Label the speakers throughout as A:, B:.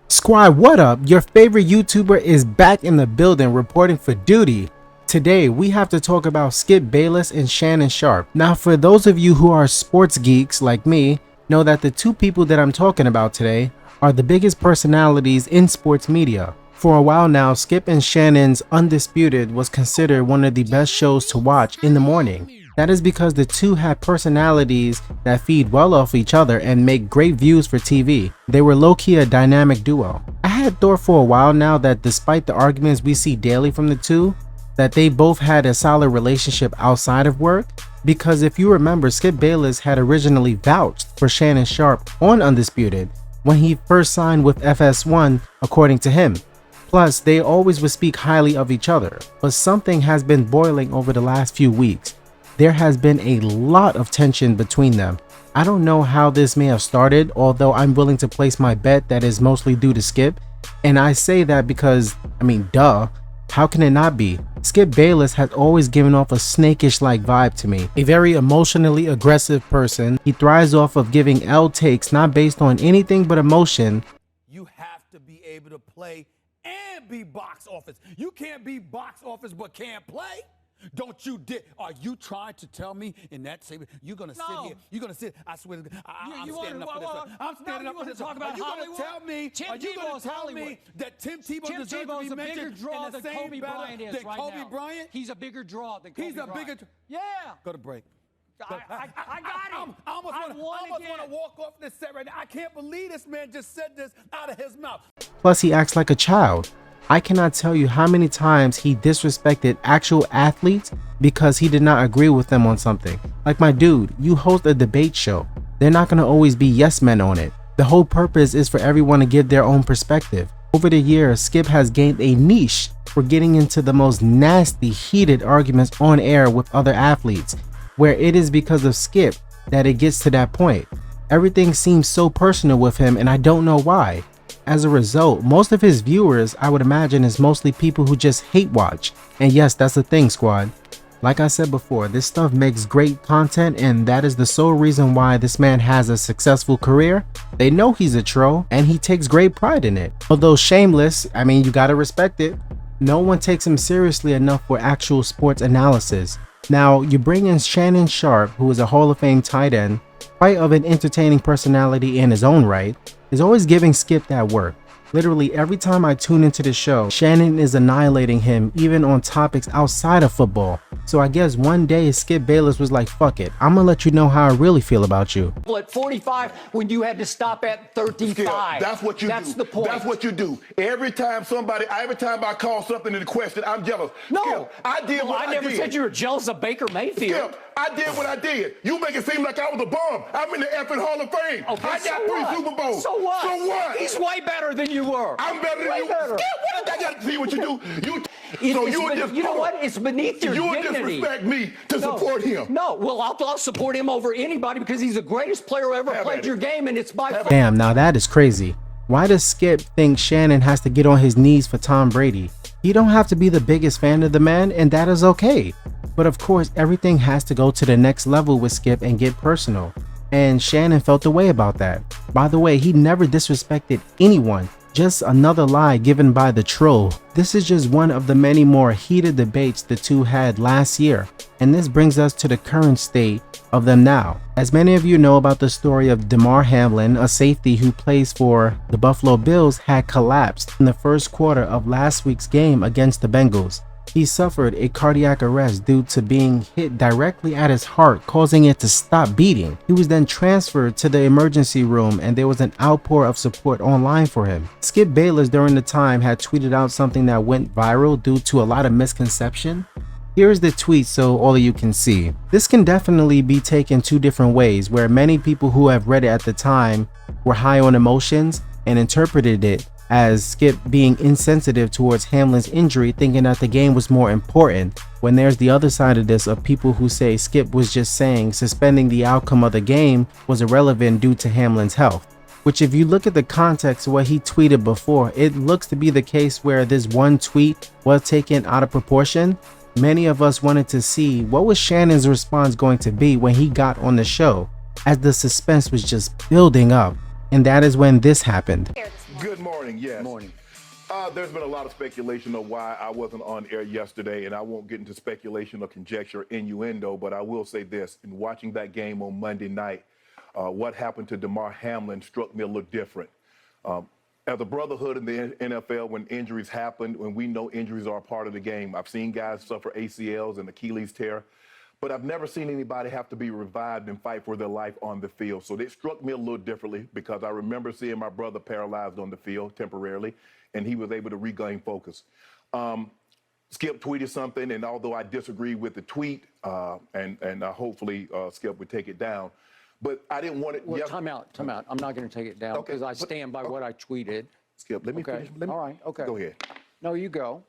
A: Squad, what up? Your favorite YouTuber is back in the building reporting for duty. Today, we have to talk about Skip Bayless and Shannon Sharpe. Now, for those of you who are sports geeks like me, know that the two people that I'm talking about today are the biggest personalities in sports media. For a while now, Skip and Shannon's Undisputed was considered one of the best shows to watch in the morning. That is because the two had personalities that feed well off each other and make great views for TV. They were low-key a dynamic duo. I had thought for a while now that despite the arguments we see daily from the two, that they both had a solid relationship outside of work, because if you remember, Skip Bayless had originally vouched for Shannon Sharpe on Undisputed when he first signed with FS1, according to him. Plus, they always would speak highly of each other, but something has been boiling over the last few weeks. There has been a lot of tension between them. I don't know how this may have started, although I'm willing to place my bet that is mostly due to Skip. And I say that because, duh, how can it not be? Skip Bayless has always given off a snakish-like vibe to me. A very emotionally aggressive person. He thrives off of giving L takes not based on anything but emotion.
B: You have to be able to play and be box office. You can't be box office but can't play. Don't you dare. Are you trying to tell me in that same, you're going to sit here, you're going to sit, I swear, I'm standing up for this one. I'm standing up for this one. Are you going to tell me, that Tim Tebow deserves to be mentioned in the same battle than Kobe Bryant?
C: He's a bigger draw than Kobe Bryant. Yeah.
B: Go to break.
C: I got him.
B: I almost want to walk off this set right now. I can't believe this man just said this out of his mouth.
A: Plus, he acts like a child. I cannot tell you how many times he disrespected actual athletes because he did not agree with them on something. Like, my dude, you host a debate show. They're not going to always be yes men on it. The whole purpose is for everyone to give their own perspective. Over the years, Skip has gained a niche for getting into the most nasty, heated arguments on air with other athletes, where it is because of Skip that it gets to that point. Everything seems so personal with him, and I don't know why. As a result, most of his viewers, I would imagine, is mostly people who just hate watch. And yes, that's the thing, squad. Like I said before, this stuff makes great content, and that is the sole reason why this man has a successful career. They know he's a troll, and he takes great pride in it. Although shameless, you gotta respect it. No one takes him seriously enough for actual sports analysis. Now, you bring in Shannon Sharpe, who is a Hall of Fame tight end, quite of an entertaining personality in his own right, is always giving Skip that work. Literally every time I tune into the show, Shannon is annihilating him even on topics outside of football. So I guess one day Skip Bayless was like, fuck it, I'm gonna let you know how I really feel about you.
C: At 45 when you had to stop at 35.
D: Skip, that's what you do.
C: That's the point.
D: That's what you do. Every time I call something into question, I'm jealous.
C: No.
D: Skip, I did what I did.
C: I never said you were jealous of Baker Mayfield.
D: Skip, I did what I did. You make it seem like I was a bum. I'm in the effing Hall of Fame.
C: Okay,
D: I got 3 Super Bowls.
C: So what?
D: So what?
C: He's way better than you were.
D: I'm better than you.
C: Better.
D: Skip, what I got to see what you do?
C: You know what? It's beneath your dignity.
D: You disrespect me to support him.
C: No, well, I'll support him over anybody because he's the greatest player who ever played your game, and it's by far.
A: Damn, now that is crazy. Why does Skip think Shannon has to get on his knees for Tom Brady? You don't have to be the biggest fan of the man, and that is okay. But of course, everything has to go to the next level with Skip and get personal. And Shannon felt the way about that. By the way, he never disrespected anyone. Just another lie given by the troll. This is just one of the many more heated debates the two had last year, and this brings us to the current state of them now. As many of you know about the story of Damar Hamlin, a safety who plays for the Buffalo Bills, had collapsed in the first quarter of last week's game against the Bengals. He suffered a cardiac arrest due to being hit directly at his heart, causing it to stop beating. He was then transferred to the emergency room, and there was an outpour of support online for him. Skip Bayless during the time had tweeted out something that went viral due to a lot of misconception. Here's the tweet so all of you can see. This can definitely be taken two different ways, where many people who have read it at the time were high on emotions and interpreted it as Skip being insensitive towards Hamlin's injury, thinking that the game was more important, when there's the other side of this of people who say Skip was just saying suspending the outcome of the game was irrelevant due to Hamlin's health. Which, if you look at the context of what he tweeted before, it looks to be the case where this one tweet was taken out of proportion. Many of us wanted to see what was Shannon's response going to be when he got on the show, as the suspense was just building up. And that is when this happened.
D: Good morning, yes.
C: Morning.
D: There's been a lot of speculation of why I wasn't on air yesterday, and I won't get into speculation or conjecture or innuendo, but I will say this. In watching that game on Monday night, what happened to DeMar Hamlin struck me a little different. As a brotherhood in the NFL, when injuries happen, when we know injuries are a part of the game, I've seen guys suffer ACLs and Achilles tear, but I've never seen anybody have to be revived and fight for their life on the field. So it struck me a little differently because I remember seeing my brother paralyzed on the field temporarily, and he was able to regain focus. Skip tweeted something, and although I disagree with the tweet, and hopefully Skip would take it down, but I didn't want it.
C: Well, time out. I'm not going to take it down because I stand by what I tweeted.
D: Skip, let me finish.
C: All right, okay.
D: Go ahead.
C: No, you go.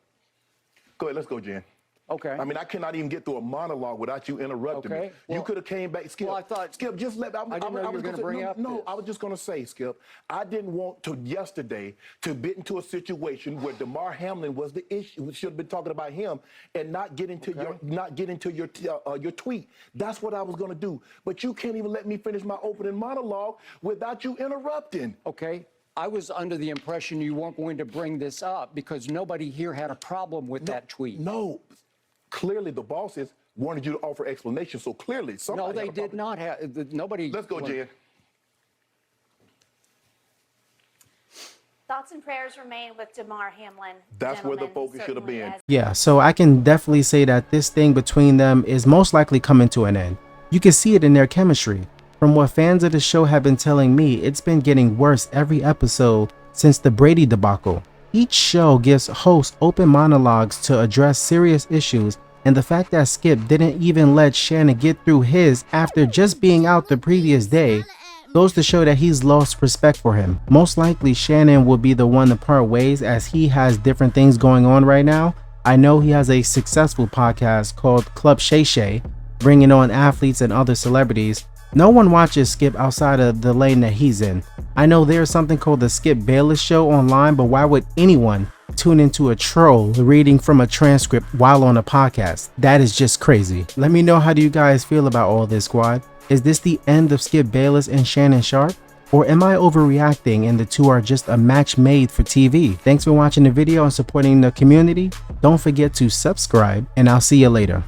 D: Go ahead, let's go, Jen.
C: Okay.
D: I mean, I cannot even get through a monologue without you interrupting me.
C: Well,
D: you could have came back, Skip.
C: Well, I thought.
D: Skip, just let.
C: I didn't know you were going to bring up.
D: No,
C: this.
D: I was just going to say, Skip. I didn't want to yesterday to get into a situation where DeMar Hamlin was the issue. We should have been talking about him and not get into your tweet. That's what I was going to do. But you can't even let me finish my opening monologue without you interrupting.
C: Okay. I was under the impression you weren't going to bring this up because nobody here had a problem with that tweet.
D: No. Clearly, the bosses wanted you to offer explanations, so clearly somebody.
C: No, they did not have. Nobody.
D: Let's go, Jen.
E: Thoughts and prayers remain with DeMar Hamlin.
D: That's where the focus should have been.
A: Yeah, so I can definitely say that this thing between them is most likely coming to an end. You can see it in their chemistry. From what fans of the show have been telling me, it's been getting worse every episode since the Brady debacle. Each show gives hosts open monologues to address serious issues, and the fact that Skip didn't even let Shannon get through his after just being out the previous day goes to show that he's lost respect for him. Most likely Shannon will be the one to part ways as he has different things going on right now. I know he has a successful podcast called Club Shay Shay, bringing on athletes and other celebrities. No one watches Skip outside of the lane that he's in. I know there's something called the Skip Bayless Show online, but why would anyone tune into a troll reading from a transcript while on a podcast? That is just crazy. Let me know, how do you guys feel about all this, squad? Is this the end of Skip Bayless and Shannon Sharpe? Or am I overreacting and the two are just a match made for TV? Thanks for watching the video and supporting the community. Don't forget to subscribe, and I'll see you later.